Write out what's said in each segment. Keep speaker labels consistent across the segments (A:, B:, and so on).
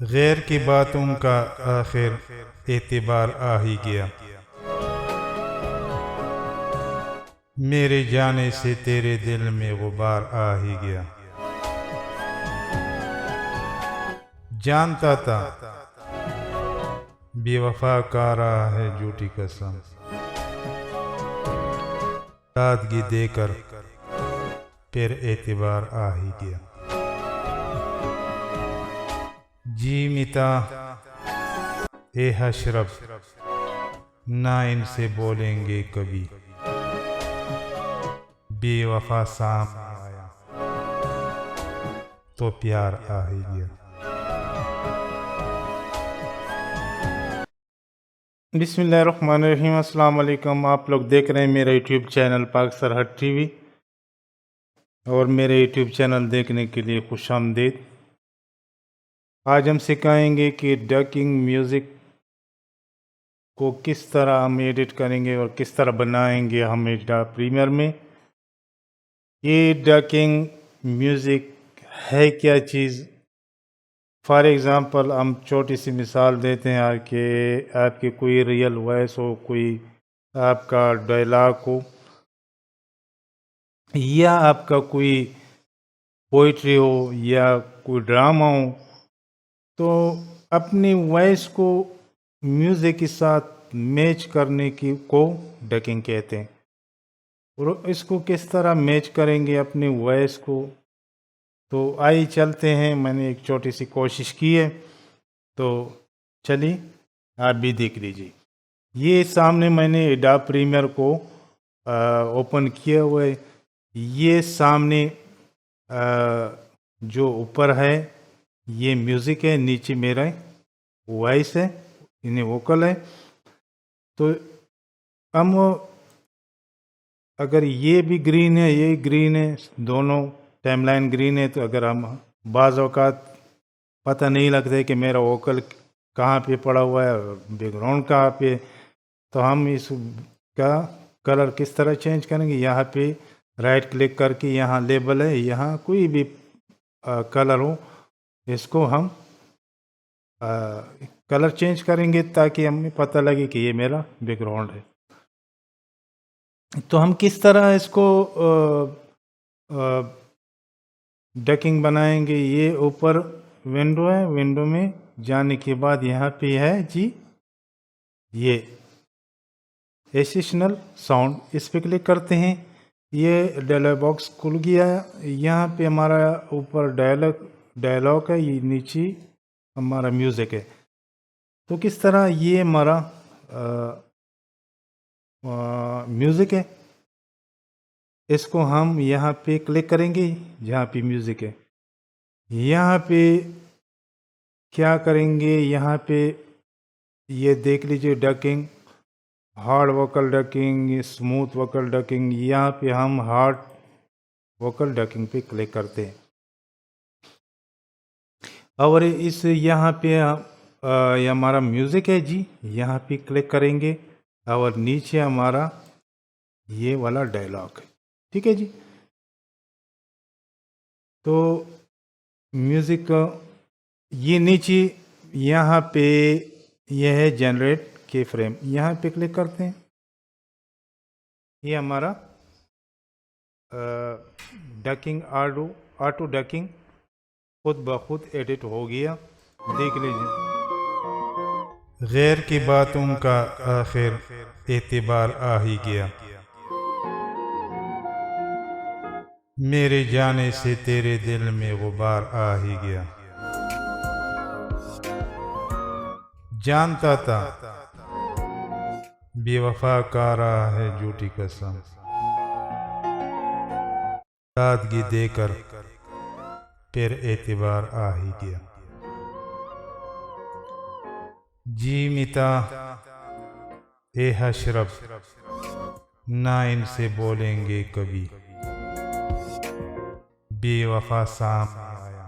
A: गैर की बातों का आखिर एतबार आ ही गया। मेरे जाने से तेरे दिल में गुबार आ ही गया। जानता था बेवफा का रहा है झूठी कसम, सादगी देकर फिर एतबार आ ही गया। जी मिता ए हशरफ ना इनसे बोलेंगे कभी, बेवफा सामने आया तो प्यार आ ही गया। बिस्मिल्लाहिर्रहमानिर्रहीम। अस्सलाम वालेकुम। आप लोग देख रहे हैं मेरा यूट्यूब चैनल पाक सरहद टीवी, और मेरे यूट्यूब चैनल देखने के लिए खुश आमदीद। आज हम सिखाएंगे कि डकिंग म्यूज़िक को किस तरह हम एडिट करेंगे और किस तरह बनाएंगे हम एडोब प्रीमियर में। ये डकिंग म्यूज़िक है क्या चीज़। फॉर एग्ज़ाम्पल हम छोटी सी मिसाल देते हैं कि आपकी कोई रियल वॉइस हो, कोई आपका डायलॉग हो, या आपका कोई पोइट्री हो या कोई ड्रामा हो, तो अपनी वॉइस को म्यूज़िक के साथ मैच करने की को डकिंग कहते हैं। और इसको किस तरह मैच करेंगे अपनी वॉइस को, तो आइए चलते हैं। मैंने एक छोटी सी कोशिश की है, तो चलिए आप भी देख लीजिए। ये सामने मैंने एडोब प्रीमियर को ओपन किया हुआ है। ये सामने जो ऊपर है ये म्यूज़िक है, नीचे मेरा वॉइस है, इन्हें वोकल है। तो हम अगर ये भी ग्रीन है, ये ग्रीन है, दोनों टाइमलाइन ग्रीन है, तो अगर हम बाज़ औक़ात पता नहीं लगता है कि मेरा वोकल कहाँ पे पड़ा हुआ है और बैकग्राउंड कहाँ पे, तो हम इसका कलर किस तरह चेंज करेंगे। यहाँ पे राइट क्लिक करके यहाँ लेबल है, यहाँ कोई भी कलर हो, इसको हम कलर चेंज करेंगे ताकि हमें पता लगे कि ये मेरा बैकग्राउंड है। तो हम किस तरह इसको डकिंग बनाएंगे। ये ऊपर विंडो है, विंडो में जाने के बाद यहाँ पे है जी ये एडिशनल साउंड, इस पे क्लिक करते हैं। ये डायलॉग बॉक्स खुल गया। यहाँ पे हमारा ऊपर डायलॉग है, ये नीचे हमारा म्यूज़िक है। तो किस तरह ये हमारा म्यूज़िक है, इसको हम यहाँ पे क्लिक करेंगे जहाँ पे म्यूज़िक है। यहाँ पे क्या करेंगे, यहाँ पे ये देख लीजिए ducking, hard vocal ducking, smooth vocal ducking. यहाँ पे हम हार्ड वोकल डकिंग पे क्लिक करते हैं और इस यहाँ पे ये हमारा म्यूज़िक है जी, यहाँ पे क्लिक करेंगे और नीचे हमारा ये वाला डायलॉग है। ठीक है जी। तो म्यूज़िक ये नीचे यहाँ पे यह है जनरेट के फ्रेम, यहाँ पे क्लिक करते हैं। ये हमारा डकिंग ऑटो डकिंग खुद ब खुद एडिट हो गया, देख लीजिए। गैर की बातों का आखिर एतबार आ ही गया। मेरे जाने से तेरे दिल में गुबार आ ही गया। जानता था बेवफा का रहा है झूठी कसम, सादगी देकर फिर एतबार आ ही गया। जी मिता ए हशरफ ना इनसे बोलेंगे कभी, बेवफा सामने आया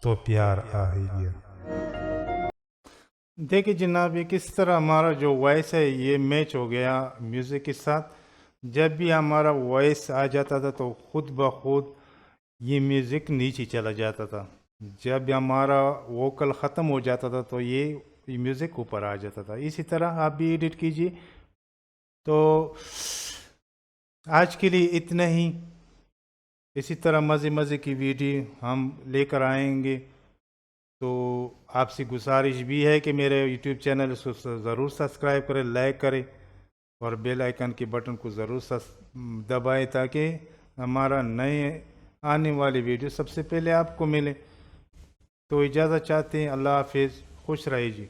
A: तो प्यार आ ही गया। देखिए जनाब, ये किस तरह हमारा जो वॉइस है ये मैच हो गया म्यूज़िक के साथ। जब भी हमारा वॉइस आ जाता था तो खुद ब खुद ये म्यूज़िक नीचे चला जाता था। जब हमारा वोकल ख़त्म हो जाता था तो ये म्यूज़िक ऊपर आ जाता था। इसी तरह आप भी एडिट कीजिए। तो आज के लिए इतना ही। इसी तरह मज़े मज़े की वीडियो हम लेकर आएंगे। तो आपसे गुजारिश भी है कि मेरे यूट्यूब चैनल को ज़रूर सब्सक्राइब करें, लाइक करें और बेल आइकन के बटन को ज़रूर दबाएं ताकि हमारा नए आने वाली वीडियो सबसे पहले आपको मिले। तो इजाज़त चाहते हैं। अल्लाह हाफिज़, खुश रहिए जी।